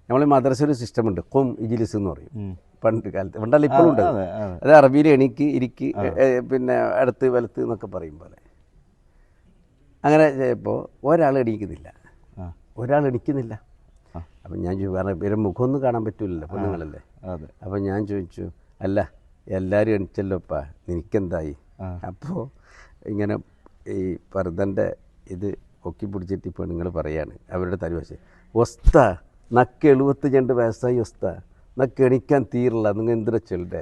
നമ്മൾ മദ്രസ ഒരു സിസ്റ്റം ഉണ്ട്, കൊം ഇജിലിസ് എന്ന് പറയും. പണ്ട് കാലത്ത് പണ്ടല്ല ഇപ്പോഴും ഉണ്ട്. അത് അറബിയിൽ എണീക്ക് ഇരിക്ക് പിന്നെ അടുത്ത് വലത്ത് എന്നൊക്കെ പറയും പോലെ. അങ്ങനെ ഇപ്പോൾ ഒരാൾ എണീക്കുന്നില്ല, ഒരാൾ എണീക്കുന്നില്ല. അപ്പം ഞാൻ വേറെ പേരെ മുഖമൊന്നും കാണാൻ പറ്റൂലല്ലോ, പെണ്ണുങ്ങളല്ലേ. അപ്പം ഞാൻ ചോദിച്ചു, അല്ല എല്ലാവരും എണിച്ചല്ലോപ്പാ, നിനക്കെന്തായി? അപ്പോൾ ഇങ്ങനെ ഈ പർദ്ദൻ്റെ ഇത് പൊക്കി പിടിച്ചിട്ട് ഇപ്പോൾ നിങ്ങൾ പറയാണ് അവരുടെ തരുവശം, ഒസ്ത നക്ക് 72 വയസ്സായി, ഒസ്ത നക്ക് എണിക്കാൻ തീരില്ല, നിങ്ങൾ എന്തിനാ ചൊല്ലേ?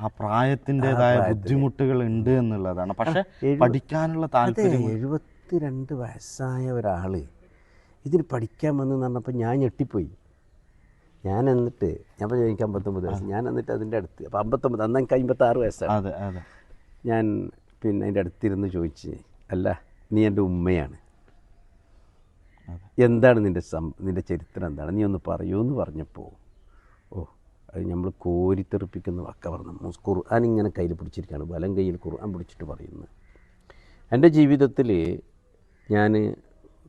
ആ പ്രായത്തിൻ്റെതായ ബുദ്ധിമുട്ടുകൾ ഉണ്ട് എന്നുള്ളതാണ്. പക്ഷേ പഠിക്കാനുള്ള താല്പര്യം. 72 വയസ്സായ ഒരാൾ ഇതിന് പഠിക്കാൻ വന്നു പറഞ്ഞപ്പോൾ ഞാൻ ഞെട്ടിപ്പോയി. ഞാൻ എന്നിട്ട് ഞാൻ എനിക്ക് 59 വയസ്സ്, ഞാൻ എന്നിട്ട് അതിൻ്റെ അടുത്ത് അപ്പോൾ 59, അന്ന് എനിക്ക് 56 വയസ്സാണ്. ഞാൻ പിന്നെ അതിൻ്റെ അടുത്തിരുന്ന് ചോദിച്ച്, അല്ല നീ എൻ്റെ ഉമ്മയാണ്, എന്താണ് നിൻ്റെ ചരിത്രം എന്താണ്, നീ ഒന്ന് പറയൂ എന്ന് പറഞ്ഞപ്പോൾ, ഓ അത് നമ്മൾ കോരിത്തെറിപ്പിക്കുന്ന വാക്ക പറഞ്ഞു. ഖുർആൻ ഇങ്ങനെ കയ്യിൽ പിടിച്ചിരിക്കുകയാണ്, വലം കയ്യിൽ ഖുർആൻ പിടിച്ചിട്ട് പറയുന്നത്. എൻ്റെ ജീവിതത്തിൽ ഞാൻ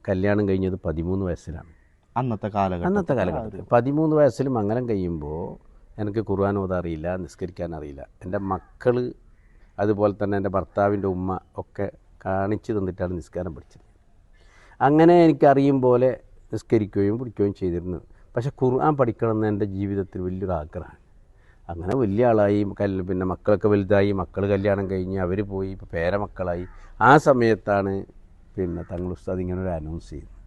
കല്യാണം കഴിഞ്ഞത് 13 വയസ്സിലാണ്. അന്നത്തെ കാലഘട്ടത്തിൽ 13 വയസ്സിൽ മംഗലം കഴിയുമ്പോൾ എനിക്ക് ഖുർആൻ ഓതാൻ അറിയില്ല, നിസ്കരിക്കാൻ അറിയില്ല. എൻ്റെ മക്കൾ അതുപോലെ തന്നെ എൻ്റെ ഭർത്താവിൻ്റെ ഉമ്മ ഒക്കെ കാണിച്ചു തന്നിട്ടാണ് നിസ്കാരം പഠിച്ചത്. അങ്ങനെ എനിക്കറിയും പോലെ നിസ്കരിക്കുകയും പിടിക്കുകയും ചെയ്തിരുന്നു. പക്ഷേ ഖുർആൻ പഠിക്കണമെന്ന് എൻ്റെ ജീവിതത്തിൽ വലിയൊരു ആഗ്രഹമാണ്. അങ്ങനെ വലിയ ആളായി, പിന്നെ മക്കളൊക്കെ വലുതായി, മക്കൾ കല്യാണം കഴിഞ്ഞ് അവർ പോയി, ഇപ്പോൾ പേരമക്കളായി. ആ സമയത്താണ് പിന്നെ തങ്ങൾ ഉസ്താദ് ഇങ്ങനൊരു അനൗൺസ് ചെയ്യുന്നത്.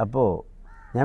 അപ്പോൾ ഞാൻ